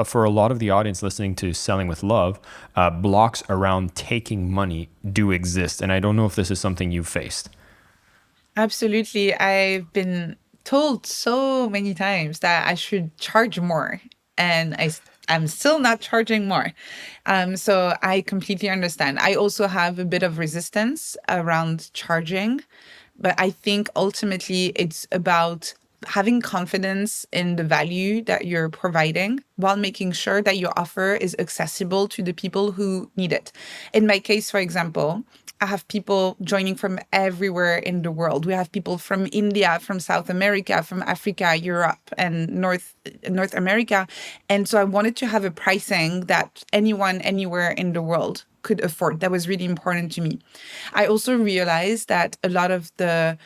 for a lot of the audience listening to Selling with Love, blocks around taking money do exist. And I don't know if this is something you've faced. Absolutely. I've been told so many times that I should charge more, and I'm still not charging more. So I completely understand. I also have a bit of resistance around charging, but I think ultimately it's about having confidence in the value that you're providing while making sure that your offer is accessible to the people who need it. In my case, for example, I have people joining from everywhere in the world. We have people from India, from South America, from Africa, Europe, and North America. And so I wanted to have a pricing that anyone anywhere in the world could afford. That was really important to me. I also realized that a lot of the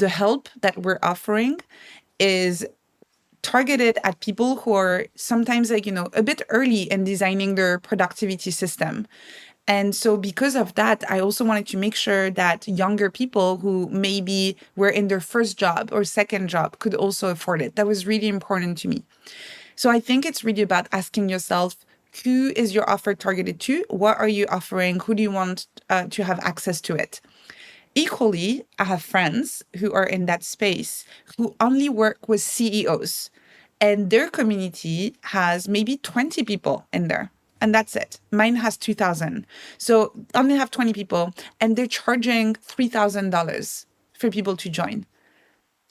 help that we're offering is targeted at people who are sometimes a bit early in designing their productivity system. And so because of that, I also wanted to make sure that younger people who maybe were in their first job or second job could also afford it. That was really important to me. So I think it's really about asking yourself, who is your offer targeted to? What are you offering? Who do you want to have access to it? Equally, I have friends who are in that space who only work with CEOs, and their community has maybe 20 people in there. And that's it. Mine has 2,000. So only have 20 people, and they're charging $3,000 for people to join.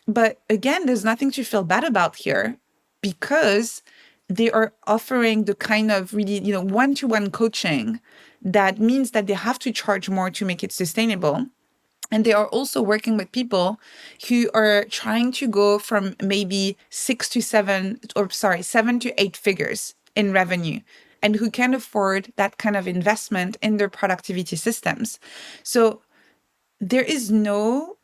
But again, there's nothing to feel bad about here because they are offering the kind of really, one-to-one coaching that means that they have to charge more to make it sustainable. And they are also working with people who are trying to go from maybe 7 to 8 figures in revenue and who can afford that kind of investment in their productivity systems. So there is no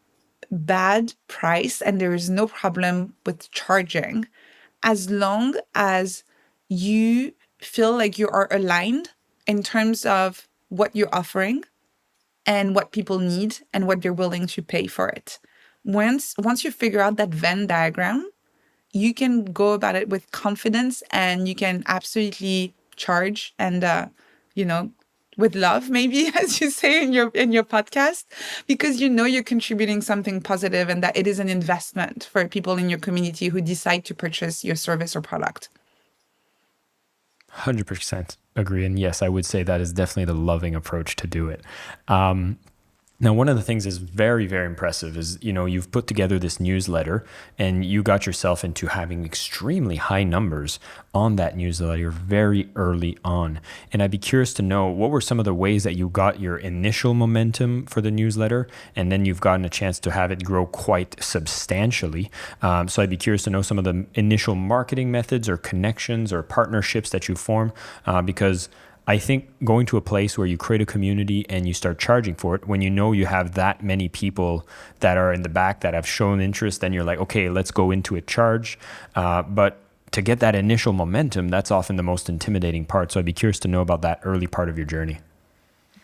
bad price and there is no problem with charging as long as you feel like you are aligned in terms of what you're offering and what people need and what they're willing to pay for it. Once you figure out that Venn diagram, you can go about it with confidence and you can absolutely charge and you know with love, maybe, as you say in your podcast, because you're contributing something positive and that it is an investment for people in your community who decide to purchase your service or product. 100% agree. And yes, I would say that is definitely the loving approach to do it. Now, one of the things is very, very impressive is, you've put together this newsletter and you got yourself into having extremely high numbers on that newsletter very early on. And I'd be curious to know, what were some of the ways that you got your initial momentum for the newsletter, and then you've gotten a chance to have it grow quite substantially. So I'd be curious to know some of the initial marketing methods or connections or partnerships that you form, because I think going to a place where you create a community and you start charging for it, when you have that many people that are in the back that have shown interest, then you're like, okay, let's go into it, charge. But to get that initial momentum, that's often the most intimidating part. So I'd be curious to know about that early part of your journey.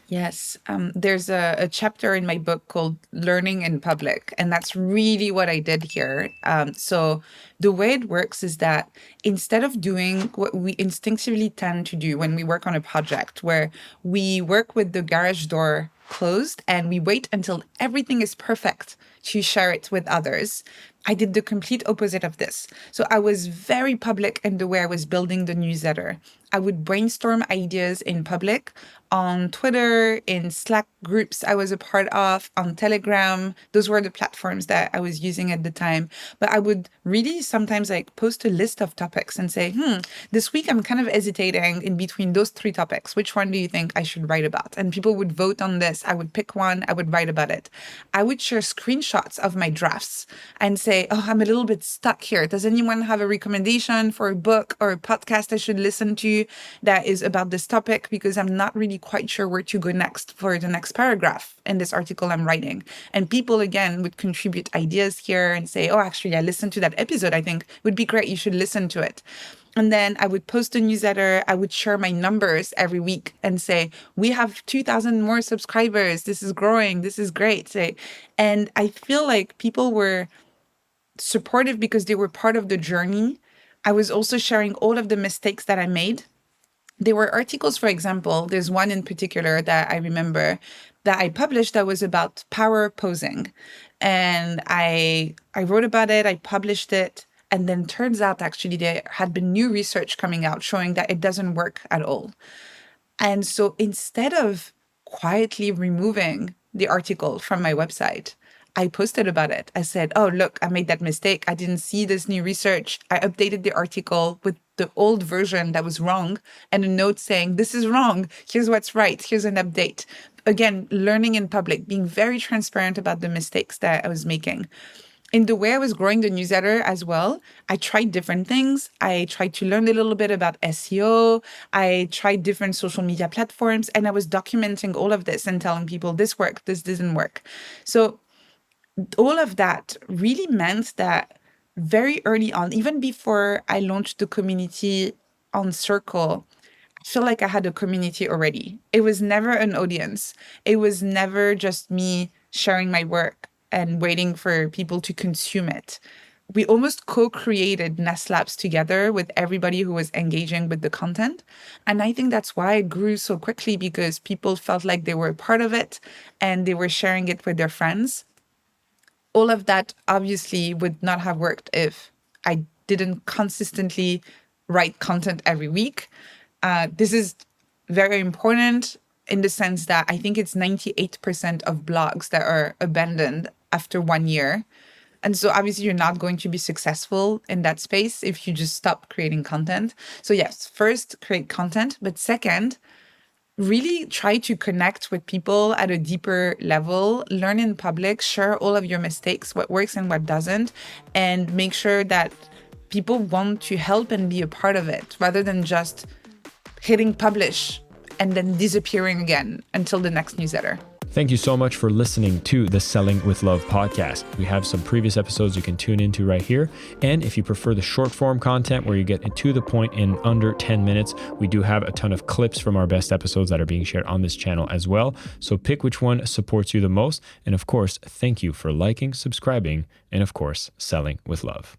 Yes, there's a chapter in my book called Learning in Public, and that's really what I did here. So, the way it works is that instead of doing what we instinctively tend to do when we work on a project, where we work with the garage door closed and we wait until everything is perfect to share it with others, I did the complete opposite of this. So, I was very public in the way I was building the newsletter. I would brainstorm ideas in public on Twitter, in Slack groups I was a part of, on Telegram. Those were the platforms that I was using at the time. But I would really sometimes post a list of topics and say, this week I'm kind of hesitating in between those three topics. Which one do you think I should write about? And people would vote on this. I would pick one, I would write about it. I would share screenshots of my drafts and say, oh, I'm a little bit stuck here. Does anyone have a recommendation for a book or a podcast I should listen to that is about this topic? Because I'm not really quite sure where to go next for the next paragraph in this article I'm writing. And people, again, would contribute ideas here and say, oh, actually, I listened to that episode. I think would be great. You should listen to it. And then I would post a newsletter. I would share my numbers every week and say, we have 2,000 more subscribers. This is growing. This is great. And I feel like people were supportive because they were part of the journey, I was also sharing all of the mistakes that I made. There were articles, for example, there's one in particular that I remember that I published that was about power posing. And I wrote about it, I published it, and then turns out actually there had been new research coming out showing that it doesn't work at all. And so instead of quietly removing the article from my website, I posted about it. I said, oh, look, I made that mistake. I didn't see this new research. I updated the article with the old version that was wrong and a note saying, this is wrong. Here's what's right. Here's an update. Again, learning in public, being very transparent about the mistakes that I was making. In the way I was growing the newsletter as well, I tried different things. I tried to learn a little bit about SEO. I tried different social media platforms, and I was documenting all of this and telling people this worked, this didn't work. So all of that really meant that very early on, even before I launched the community on Circle, I feel like I had a community already. It was never an audience. It was never just me sharing my work and waiting for people to consume it. We almost co-created Ness Labs together with everybody who was engaging with the content. And I think that's why it grew so quickly, because people felt like they were a part of it and they were sharing it with their friends. All of that obviously would not have worked if I didn't consistently write content every week. This is very important in the sense that I think it's 98% of blogs that are abandoned after 1 year. And so obviously you're not going to be successful in that space if you just stop creating content. So yes, first create content, but second, really try to connect with people at a deeper level, learn in public, share all of your mistakes, what works and what doesn't, and make sure that people want to help and be a part of it rather than just hitting publish and then disappearing again until the next newsletter. Thank you so much for listening to the Selling with Love podcast. We have some previous episodes you can tune into right here. And if you prefer the short form content where you get to the point in under 10 minutes, we do have a ton of clips from our best episodes that are being shared on this channel as well. So pick which one supports you the most. And of course, thank you for liking, subscribing, and of course, selling with love.